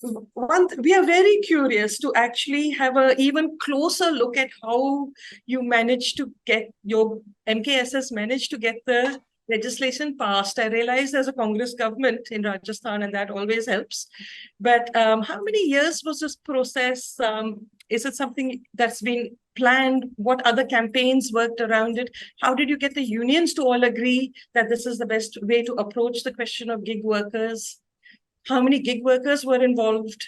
We are very curious to actually have a even closer look at how you managed to get your MKSS managed to get the legislation passed. I realize there's a Congress government in Rajasthan, and that always helps. But how many years was this process? Is it something that's been planned? What other campaigns worked around it? How did you get the unions to all agree that this is the best way to approach the question of gig workers? How many gig workers were involved?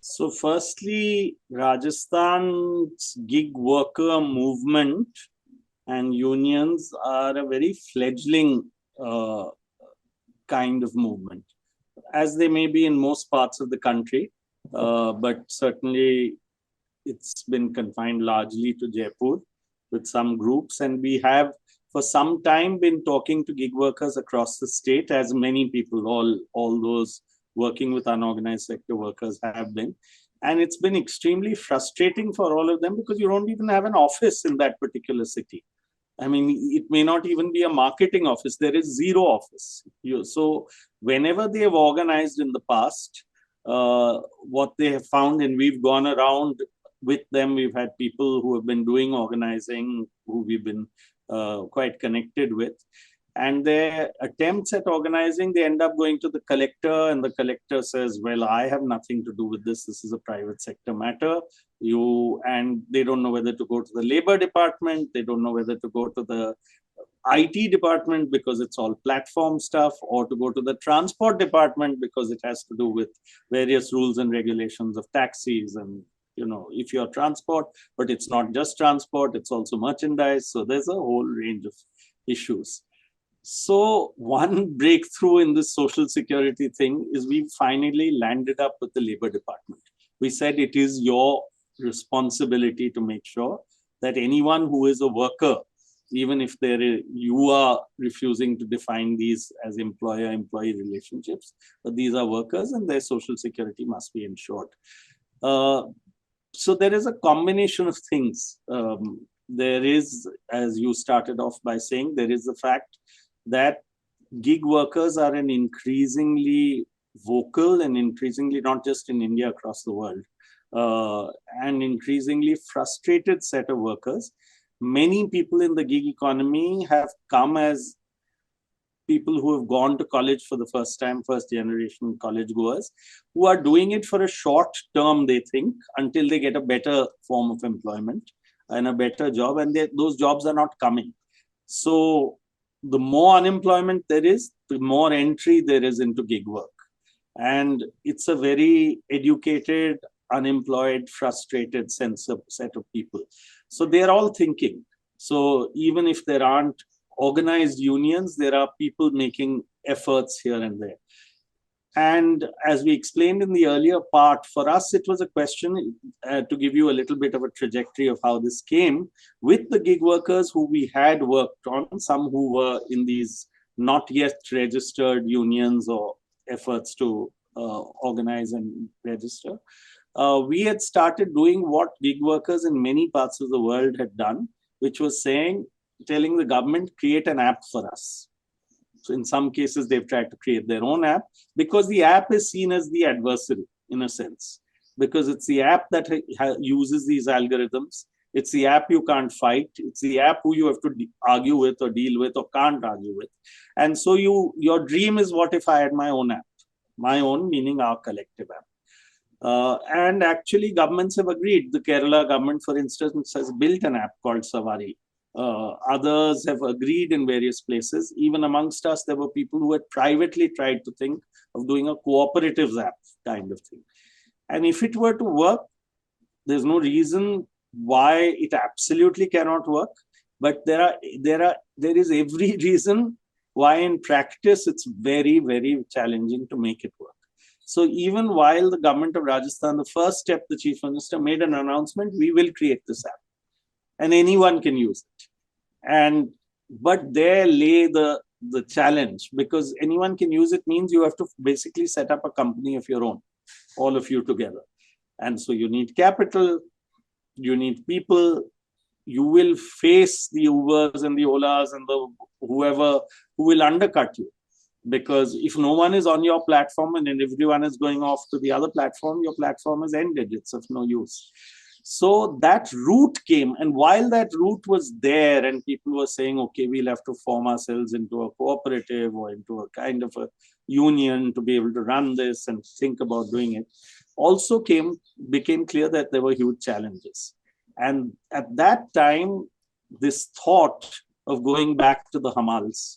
So firstly, Rajasthan's gig worker movement and unions are a very fledgling kind of movement, as they may be in most parts of the country, but certainly it's been confined largely to Jaipur with some groups. And we have for some time been talking to gig workers across the state, as many people, all those working with unorganized sector workers have been. And it's been extremely frustrating for all of them because you don't even have an office in that particular city. I mean, it may not even be a marketing office. There is zero office. So whenever they have organized in the past, what they have found, and we've gone around with them, we've had people who have been doing organizing, who we've been quite connected with. And their attempts at organizing, they end up going to the collector, and the collector says, well, I have nothing to do with this. This is a private sector matter. And they don't know whether to go to the labor department. They don't know whether to go to the IT department because it's all platform stuff, or to go to the transport department because it has to do with various rules and regulations of taxis and, if you're transport, but it's not just transport, it's also merchandise. So there's a whole range of issues. So one breakthrough in this social security thing is we finally landed up with the labor department. We said it is your responsibility to make sure that anyone who is a worker, even if you are refusing to define these as employer-employee relationships, but these are workers and their social security must be ensured. So there is a combination of things. There is, as you started off by saying, there is the fact that gig workers are an increasingly vocal and increasingly, not just in India, across the world, and increasingly frustrated set of workers. Many people in the gig economy have come as people who have gone to college for the first time, first generation college goers, who are doing it for a short term, they think, until they get a better form of employment and a better job, and those jobs are not coming. So the more unemployment there is, the more entry there is into gig work. And it's a very educated, unemployed, frustrated set of people. So they're all thinking. So even if there aren't organized unions, there are people making efforts here and there. And as we explained in the earlier part, for us, it was a question to give you a little bit of a trajectory of how this came with the gig workers who we had worked on, some who were in these not yet registered unions or efforts to organize and register. We had started doing what gig workers in many parts of the world had done, which was telling the government, create an app for us. So in some cases, they've tried to create their own app because the app is seen as the adversary in a sense, because it's the app that uses these algorithms. It's the app you can't fight. It's the app who you have to argue with or deal with or can't argue with. And so your dream is, what if I had my own app? My own, meaning our collective app. And actually, governments have agreed. The Kerala government, for instance, has built an app called Savari. Others have agreed in various places. Even amongst us, there were people who had privately tried to think of doing a cooperatives app kind of thing. And if it were to work, there's no reason why it absolutely cannot work. But there is every reason why in practice it's very, very challenging to make it work. So even while the government of Rajasthan, the first step, the chief minister made an announcement, we will create this app. And anyone can use it. But there lay the challenge, because anyone can use it means you have to basically set up a company of your own, all of you together. And so you need capital, you need people, you will face the Ubers and the Olas and the whoever who will undercut you. Because if no one is on your platform and then everyone is going off to the other platform, your platform is ended. It's of no use. So that route came. And while that route was there and people were saying, okay, we'll have to form ourselves into a cooperative or into a kind of a union to be able to run this and think about doing it, also became clear that there were huge challenges. And at that time, this thought of going back to the Hamals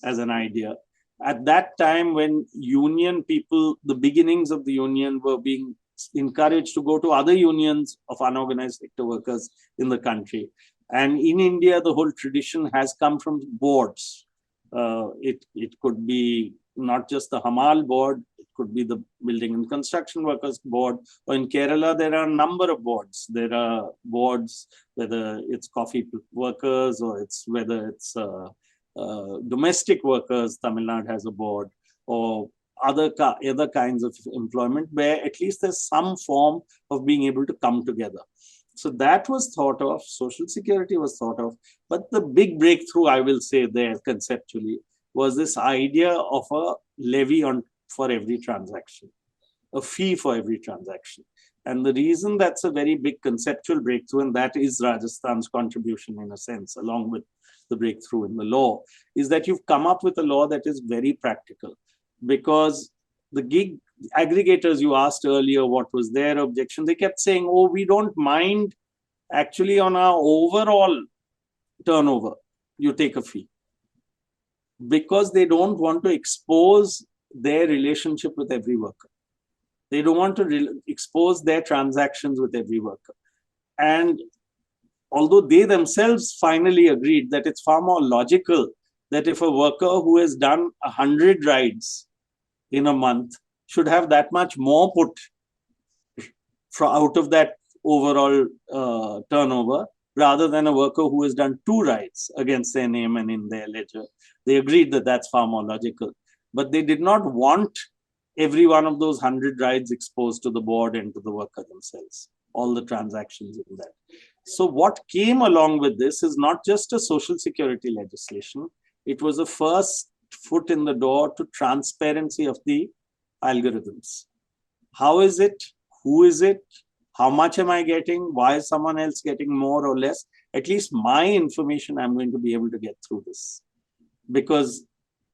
as an idea, at that time when union people, the beginnings of the union were being encouraged to go to other unions of unorganized sector workers in the country. And in India, the whole tradition has come from boards. It could be not just the Hamal board, it could be the Building and Construction Workers Board. Or in Kerala, there are a number of boards. There are boards, whether it's coffee workers or whether it's domestic workers. Tamil Nadu has a board, or other kinds of employment where at least there's some form of being able to come together. So that was thought of, social security was thought of, but the big breakthrough, I will say there conceptually, was this idea of a levy for every transaction, a fee for every transaction. And the reason that's a very big conceptual breakthrough, and that is Rajasthan's contribution in a sense, along with the breakthrough in the law, is that you've come up with a law that is very practical. Because the gig aggregators, you asked earlier what was their objection, they kept saying, oh, we don't mind actually on our overall turnover, you take a fee. Because they don't want to expose their relationship with every worker. They don't want to expose their transactions with every worker. And although they themselves finally agreed that it's far more logical that if a worker who has done 100 rides in a month should have that much more put out of that overall turnover, rather than a worker who has done 2 rides against their name and in their ledger. They agreed that that's far more logical. But they did not want every one of those 100 rides exposed to the board and to the worker themselves, all the transactions in that. So what came along with this is not just a social security legislation, it was a first foot in the door to transparency of the algorithms. How is it? Who is it? How much am I getting? Why is someone else getting more or less? At least my information I'm going to be able to get through this. Because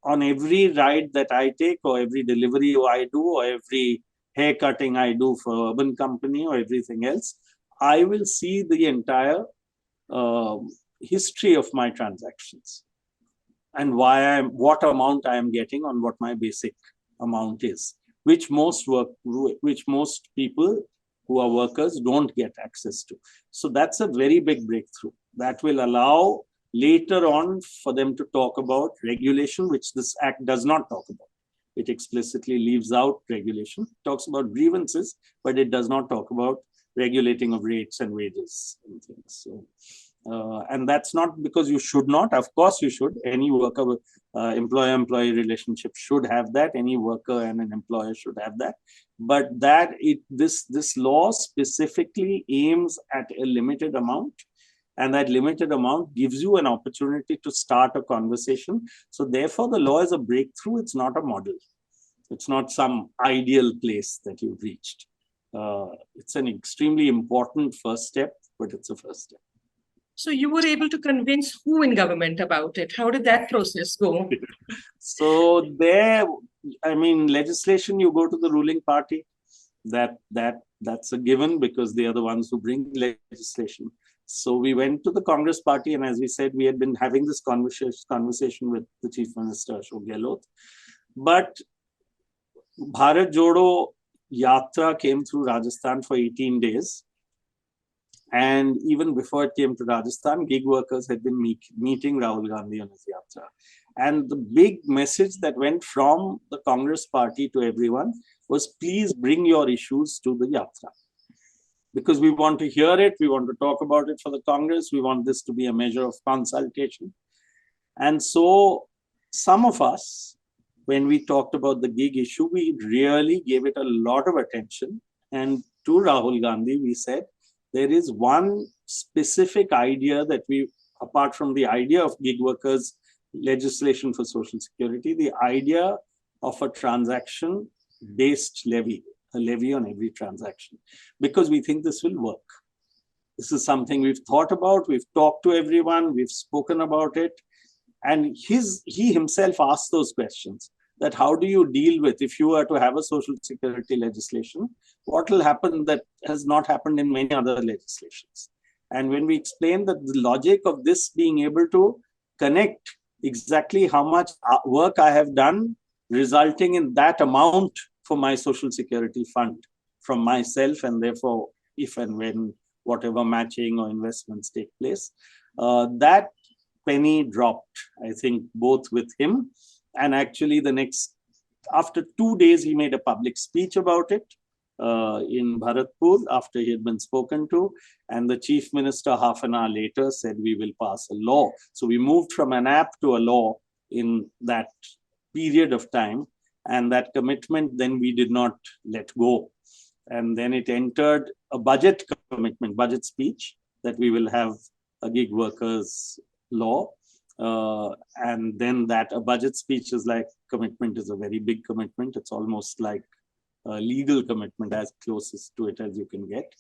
on every ride that I take, or every delivery I do, or every hair cutting I do for Urban Company or everything else, I will see the entire history of my transactions and what amount I am getting on what my basic amount is, which most people who are workers don't get access to. So that's a very big breakthrough that will allow later on for them to talk about regulation, which this act does not talk about. It explicitly leaves out regulation. It talks about grievances, but it does not talk about regulating of rates and wages and things. So, and that's not because you should not. Of course you should. Any worker, employer-employee relationship should have that. Any worker and an employer should have that. But this law specifically aims at a limited amount. And that limited amount gives you an opportunity to start a conversation. So therefore, the law is a breakthrough. It's not a model. It's not some ideal place that you've reached. It's an extremely important first step, but it's a first step. So you were able to convince who in government about it? How did that process go? So legislation, you go to the ruling party. That's a given because they are the ones who bring legislation. So we went to the Congress party, and as we said, we had been having this conversation with the Chief Minister, Ashok Gehlot. But Bharat Jodo Yatra came through Rajasthan for 18 days. And even before it came to Rajasthan, gig workers had been meeting Rahul Gandhi on his yatra. And the big message that went from the Congress party to everyone was, please bring your issues to the yatra. Because we want to hear it, we want to talk about it for the Congress, we want this to be a measure of consultation. And so some of us, when we talked about the gig issue, we really gave it a lot of attention. And to Rahul Gandhi, we said, there is one specific idea that apart from the idea of gig workers legislation for social security, the idea of a transaction-based levy, a levy on every transaction, because we think this will work. This is something we've thought about, we've talked to everyone, we've spoken about it. And he himself asked those questions, that how do you deal with, if you were to have a social security legislation, what will happen that has not happened in many other legislations? And when we explained that the logic of this being able to connect exactly how much work I have done, resulting in that amount for my social security fund from myself, and therefore, if and when whatever matching or investments take place, that penny dropped, I think, both with him and actually after 2 days, he made a public speech about it in Bharatpur after he had been spoken to. And the chief minister, half an hour later, said, we will pass a law. So we moved from an app to a law in that period of time. And that commitment, then we did not let go. And then it entered a budget commitment, budget speech, that we will have a gig workers law. And then that a budget speech is like commitment is a very big commitment. It's almost like a legal commitment, as closest to it as you can get.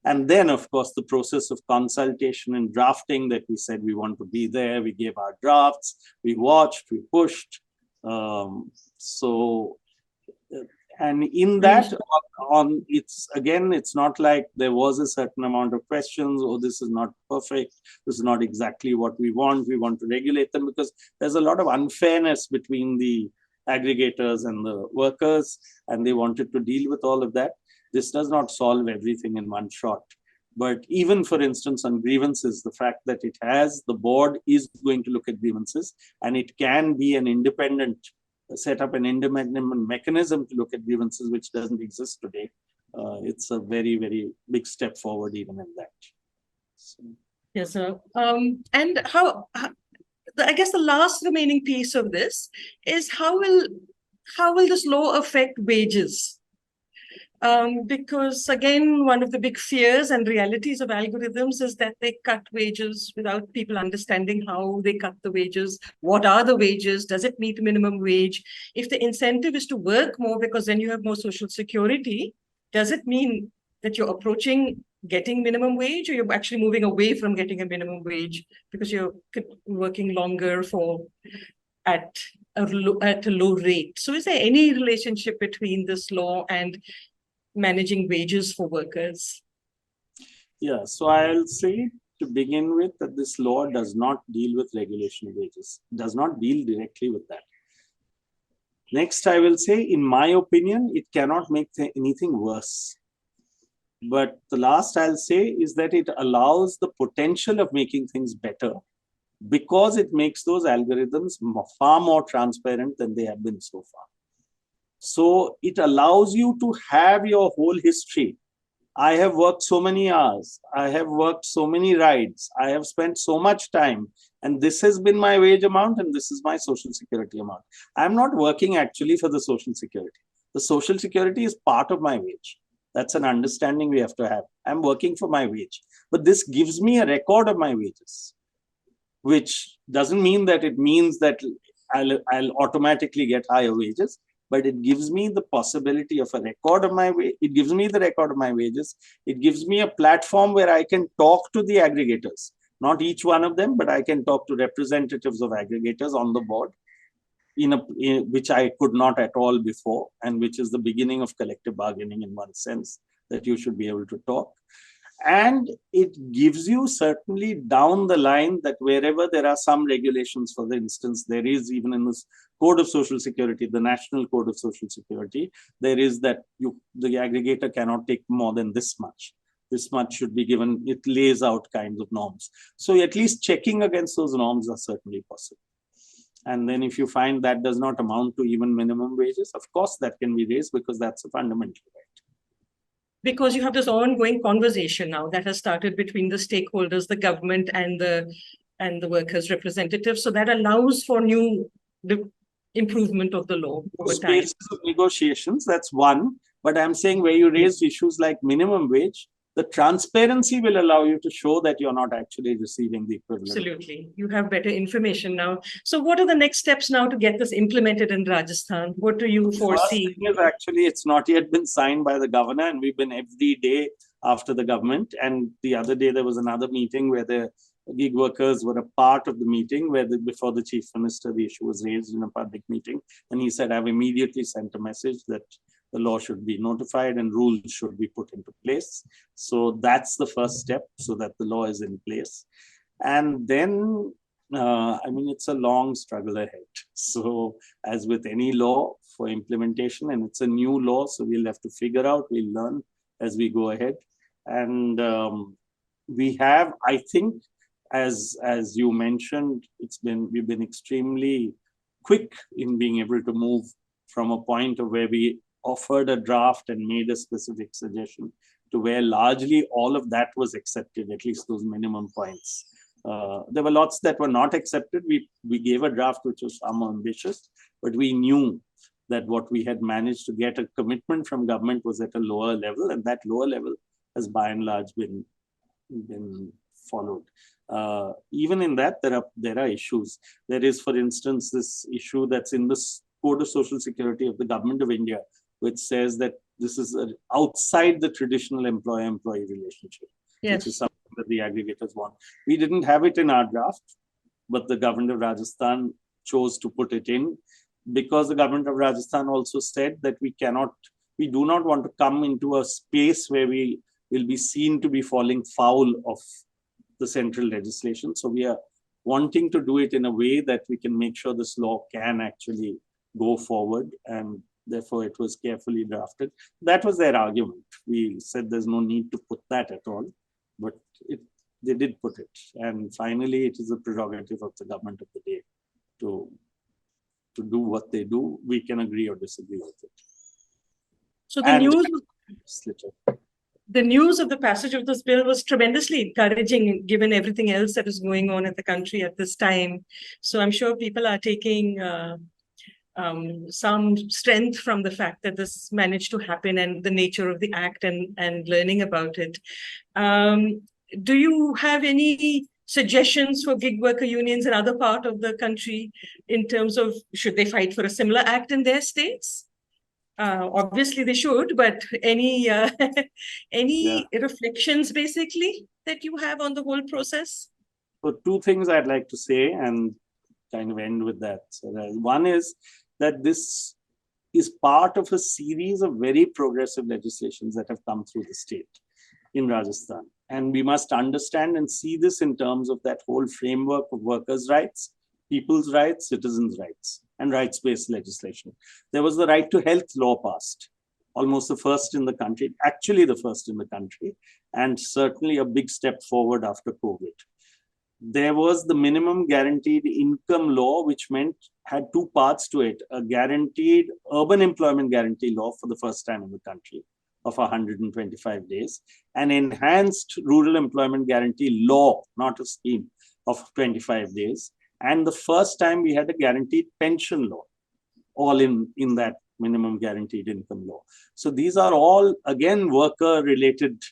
And then, of course, the process of consultation and drafting that we said we want to be there. We gave our drafts, we watched, we pushed. And in that, it's not like there was a certain amount of questions, oh, this is not perfect, this is not exactly what we want to regulate them, because there's a lot of unfairness between the aggregators and the workers, and they wanted to deal with all of that. This does not solve everything in one shot. But even, for instance, on grievances, the fact that the board is going to look at grievances, and it can be an independent, set up an independent mechanism to look at grievances, which doesn't exist today. It's a very, very big step forward even in that. So. Yes, sir. And I guess the last remaining piece of this is how will this law affect wages? Because again, one of the big fears and realities of algorithms is that they cut wages without people understanding how they cut the wages. What are the wages? Does it meet minimum wage? If the incentive is to work more because then you have more social security, does it mean that you're approaching getting minimum wage, or you're actually moving away from getting a minimum wage because you're working longer at a low rate? So is there any relationship between this law and managing wages for workers? Yeah, so I'll say to begin with that this law does not deal with regulation of wages, does not deal directly with that. Next, I will say, in my opinion, it cannot make anything worse. But the last I'll say is that it allows the potential of making things better, because it makes those algorithms far more transparent than they have been so far. So it allows you to have your whole history. I have worked so many hours. I have worked so many rides. I have spent so much time. And this has been my wage amount, and this is my social security amount. I'm not working actually for the social security. The social security is part of my wage. That's an understanding we have to have. I'm working for my wage. But this gives me a record of my wages, which doesn't mean that it means that I'll automatically get higher wages. But it gives me the possibility of a record of my wage. It gives me the record of my wages. It gives me a platform where I can talk to the aggregators, not each one of them, but I can talk to representatives of aggregators on the board, which I could not at all before, and which is the beginning of collective bargaining in one sense, that you should be able to talk. And it gives you certainly down the line that wherever there are some regulations, for instance, there is even in this Code of Social Security, the National Code of Social Security, there is that the aggregator cannot take more than this much. This much should be given. It lays out kinds of norms. So at least checking against those norms are certainly possible. And then if you find that does not amount to even minimum wages, of course that can be raised, because that's a fundamental right. Because you have this ongoing conversation now that has started between the stakeholders, the government, and the workers' representatives. So that allows for the improvement of the law over time. Spaces of negotiations, that's one. But I'm saying where you raised issues like minimum wage, the transparency will allow you to show that you're not actually receiving the equivalent. Absolutely. You have better information now. So what are the next steps now to get this implemented in Rajasthan? What do you foresee? First thing is, actually, it's not yet been signed by the governor, and we've been every day after the government. And the other day, there was another meeting where the gig workers were a part of the meeting, where before the chief minister, the issue was raised in a public meeting. And he said, I've immediately sent a message that the law should be notified and rules should be put into place. So that's the first step, so that the law is in place. And then, I mean, it's a long struggle ahead. So as with any law for implementation, and it's a new law, so we'll have to figure out, we'll learn as we go ahead. And we have, I think, as you mentioned, we've been extremely quick in being able to move from a point of where we offered a draft and made a specific suggestion to where largely all of that was accepted, at least those minimum points. There were lots that were not accepted. We gave a draft which was far more ambitious, but we knew that what we had managed to get a commitment from government was at a lower level, and that lower level has by and large been followed. Even in that, there are issues. There is, for instance, this issue that's in the Code of Social Security of the Government of India, which says that this is outside the traditional employer-employee relationship, Yes. which is something that the aggregators want. We didn't have it in our draft, but the government of Rajasthan chose to put it in, because the government of Rajasthan also said that we do not want to come into a space where we will be seen to be falling foul of the central legislation. So we are wanting to do it in a way that we can make sure this law can actually go forward, and therefore it was carefully drafted. That was their argument. We said there's no need to put that at all, but they did put it. And finally, it is a prerogative of the government of the day to do what they do. We can agree or disagree with it. So the news of the passage of this bill was tremendously encouraging, given everything else that is going on in the country at this time. So I'm sure people are taking some strength from the fact that this managed to happen and the nature of the act and learning about it. Do you have any suggestions for gig worker unions in other part of the country in terms of, should they fight for a similar act in their states? Obviously they should, but any reflections basically that you have on the whole process? So two things I'd like to say and kind of end with that. So one is that this is part of a series of very progressive legislations that have come through the state in Rajasthan. And we must understand and see this in terms of that whole framework of workers' rights, people's rights, citizens' rights, and rights-based legislation. There was the right to health law passed, almost the first in the country, actually the first in the country, and certainly a big step forward after COVID. There was the minimum guaranteed income law, which had two parts to it: a guaranteed urban employment guarantee law for the first time in the country of 125 days, an enhanced rural employment guarantee law, not a scheme, of 25 days. And the first time we had a guaranteed pension law, all in that minimum guaranteed income law. So these are all, again, worker-related,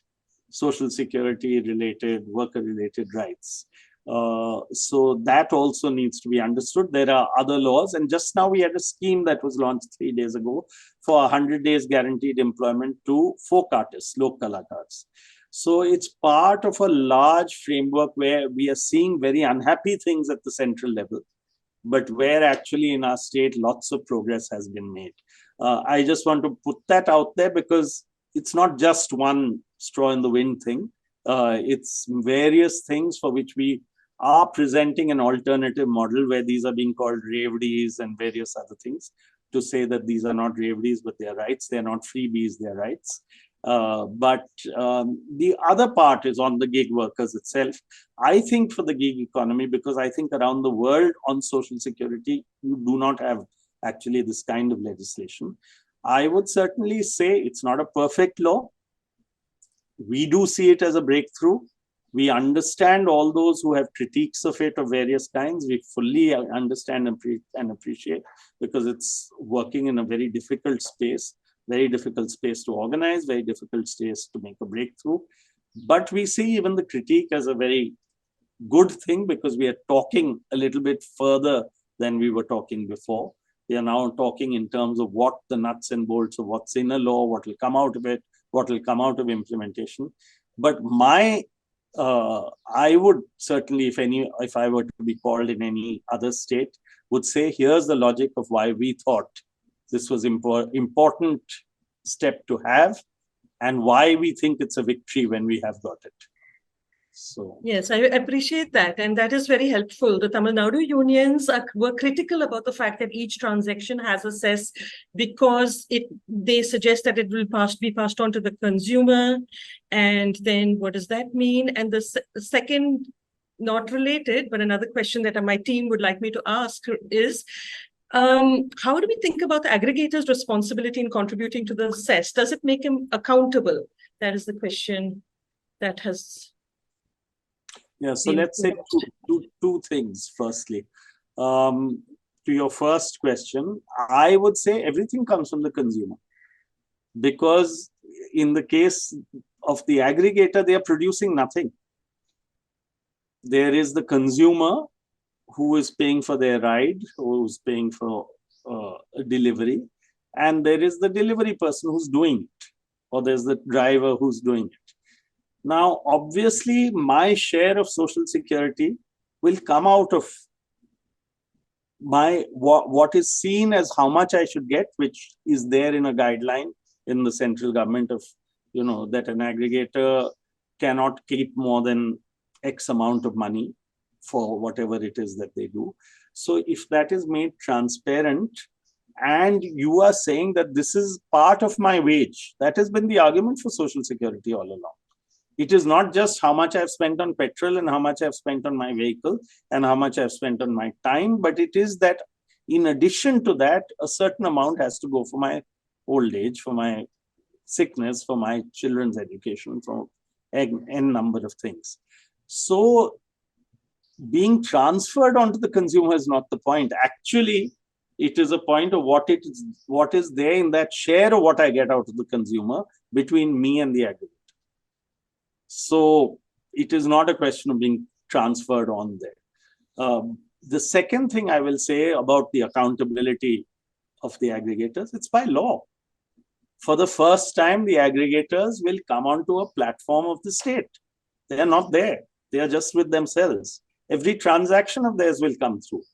social security-related, worker-related rights. So that also needs to be understood. There are other laws, and just now we had a scheme that was launched 3 days ago for 100 days guaranteed employment to folk artists, lok kalakars. So it's part of a large framework where we are seeing very unhappy things at the central level, but where actually in our state lots of progress has been made. I just want to put that out there because it's not just one straw in the wind thing. It's various things for which we are presenting an alternative model where these are being called reveries and various other things, to say that these are not reveries, but they are rights. They are not freebies, they are rights. But the other part is on the gig workers itself. I think for the gig economy, because I think around the world on social security, you do not have actually this kind of legislation. I would certainly say it's not a perfect law. We do see it as a breakthrough. We understand all those who have critiques of it of various kinds. We fully understand and appreciate, because it's working in a very difficult space to organize, very difficult space to make a breakthrough. But we see even the critique as a very good thing, because we are talking a little bit further than we were talking before. We are now talking in terms of what the nuts and bolts of what's in a law, what will come out of it, what will come out of implementation. But I would certainly, if I were to be called in any other state, would say, here's the logic of why we thought this was important step to have, and why we think it's a victory when we have got it. So yes, I appreciate that. And that is very helpful. The Tamil Nadu unions were critical about the fact that each transaction has a cess, because they suggest that it will be passed on to the consumer. And then what does that mean? And the second, not related, but another question that my team would like me to ask is, how do we think about the aggregator's responsibility in contributing to the cess? Does it make him accountable? That is the question that has... Yeah, so let's say two things. Firstly, to your first question, I would say everything comes from the consumer, because in the case of the aggregator, they are producing nothing. There is the consumer who is paying for their ride, who is paying for a delivery, and there is the delivery person who's doing it, or there's the driver who's doing it. Now, obviously, my share of social security will come out of what is seen as how much I should get, which is there in a guideline in the central government of, that an aggregator cannot keep more than X amount of money for whatever it is that they do. So if that is made transparent, and you are saying that this is part of my wage, that has been the argument for social security all along. It is not just how much I've spent on petrol and how much I've spent on my vehicle and how much I've spent on my time, but it is that in addition to that, a certain amount has to go for my old age, for my sickness, for my children's education, for n number of things. So being transferred onto the consumer is not the point. Actually, it is a point of what is there in that share of what I get out of the consumer between me and the aggregator. So it is not a question of being transferred on there. The second thing I will say about the accountability of the aggregators, it's by law. For the first time, the aggregators will come onto a platform of the state. They are not there. They are just with themselves. Every transaction of theirs will come through.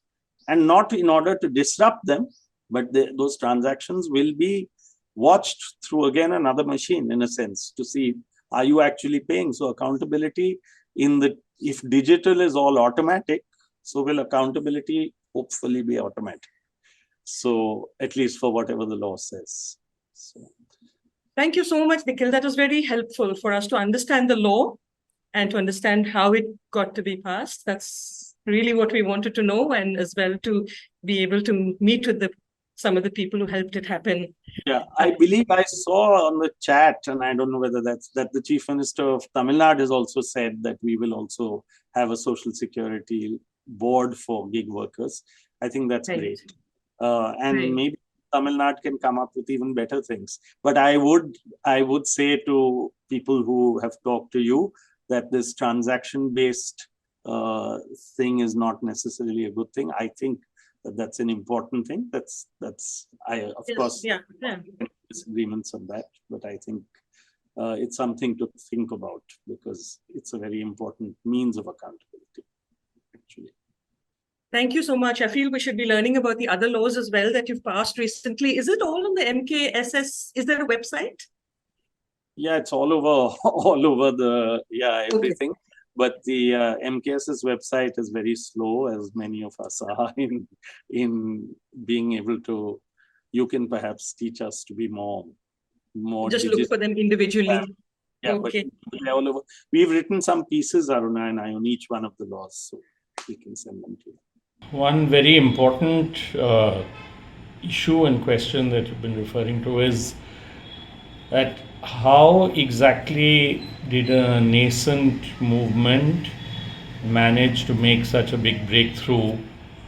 And not in order to disrupt them, but those transactions will be watched through, again, another machine, in a sense, to see, are you actually paying? So accountability if digital is all automatic, so will accountability hopefully be automatic. So at least for whatever the law says. So. Thank you so much, Nikhil. That was very helpful for us to understand the law and to understand how it got to be passed. That's really what we wanted to know, and as well to be able to meet with some of the people who helped it happen. Yeah, I believe I saw on the chat, and I don't know whether that the Chief Minister of Tamil Nadu has also said that we will also have a social security board for gig workers. I think that's great. And maybe Tamil Nadu can come up with even better things. But I would say to people who have talked to you that this transaction-based thing is not necessarily a good thing. I think that's an important thing. Of course, disagreements on that, but I think it's something to think about, because it's a very important means of accountability, actually. Thank you so much. I feel we should be learning about the other laws as well that you've passed recently. Is it all on the MKSS? Is there a website? Yeah, it's all over everything. Okay. But the MKS's website is very slow, as many of us are in being able to. You can perhaps teach us to be more. Just look for them individually. Yeah, okay. But all over. We've written some pieces, Aruna and I, on each one of the laws, so we can send them to you. One very important issue and question that you've been referring to is that how exactly did a nascent movement manage to make such a big breakthrough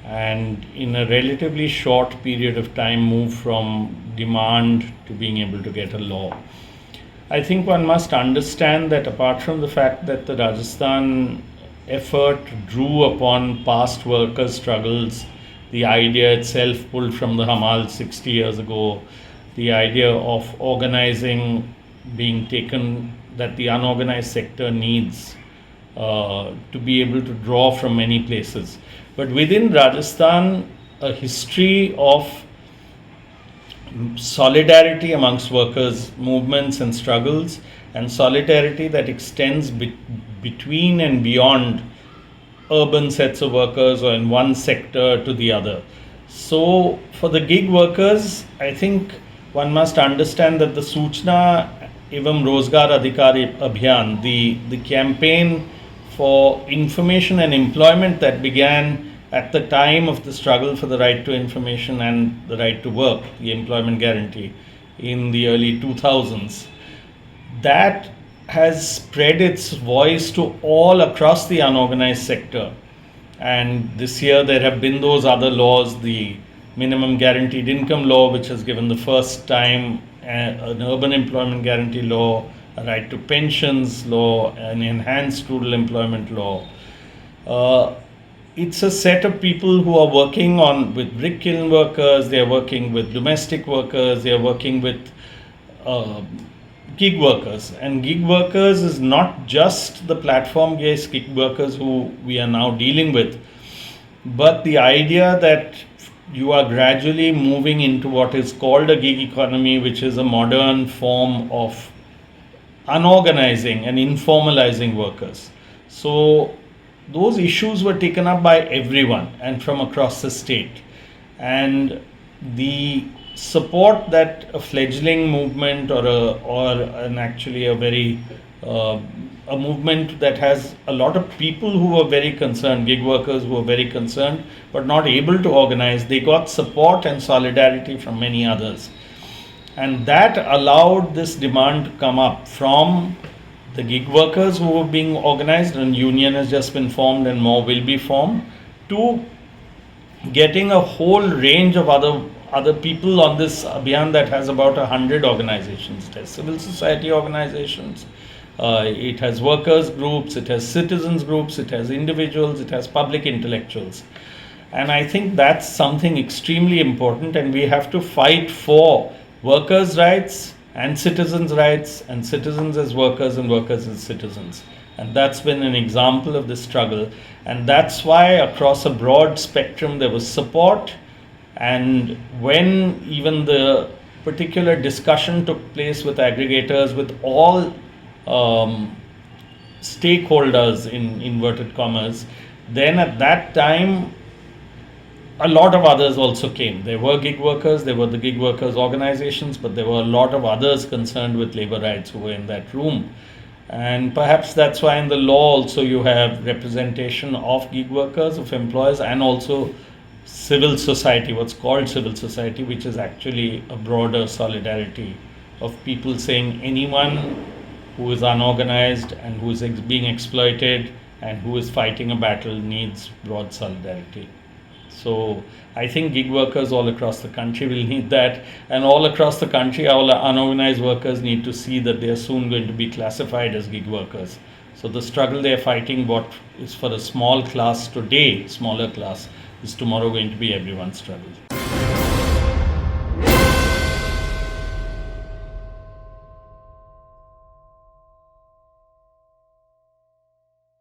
and in a relatively short period of time move from demand to being able to get a law? I think one must understand that apart from the fact that the Rajasthan effort drew upon past workers' struggles, the idea itself pulled from the Hamal 60 years ago, the idea of organizing being taken, that the unorganized sector needs to be able to draw from many places. But within Rajasthan, a history of solidarity amongst workers' movements and struggles, and solidarity that extends between and beyond urban sets of workers or in one sector to the other. So, for the gig workers, I think one must understand that the Suchna Evam Rozgar Adhikar Abhiyan, the campaign for information and employment that began at the time of the struggle for the right to information and the right to work, the employment guarantee in the early 2000s, that has spread its voice to all across the unorganized sector. And this year there have been those other laws, the minimum guaranteed income law, which has given the first time an urban employment guarantee law, a right to pensions law, an enhanced rural employment law. It's a set of people who are working on with brick kiln workers, they are working with domestic workers, they are working with gig workers. And gig workers is not just the platform-based gig workers who we are now dealing with, but the idea that you are gradually moving into what is called a gig economy, which is a modern form of unorganizing and informalizing workers. So those issues were taken up by everyone and from across the state. And the support that a fledgling movement or a movement that has a lot of people who are very concerned, gig workers who are very concerned but not able to organize, they got support and solidarity from many others. And that allowed this demand to come up from the gig workers who were being organized, and union has just been formed and more will be formed, to getting a whole range of other people on this abhiyan that has about 100 organizations. It has civil society organizations, it has workers groups, it has citizens groups, it has individuals, it has public intellectuals. And I think that's something extremely important, and we have to fight for workers' rights and citizens' rights, and citizens as workers and workers as citizens. And that's been an example of this struggle. And that's why across a broad spectrum there was support. And when even the particular discussion took place with aggregators, with all stakeholders in inverted commas, then at that time a lot of others also came. There were gig workers, there were the gig workers organizations, but there were a lot of others concerned with labor rights who were in that room. And perhaps that's why in the law also you have representation of gig workers, of employers, and also civil society, what's called civil society, which is actually a broader solidarity of people saying anyone who is unorganized and who is being exploited and who is fighting a battle needs broad solidarity. So I think gig workers all across the country will need that, and all across the country all unorganized workers need to see that they are soon going to be classified as gig workers. So the struggle they are fighting, what is for a small class today, smaller class, is tomorrow going to be everyone's struggle.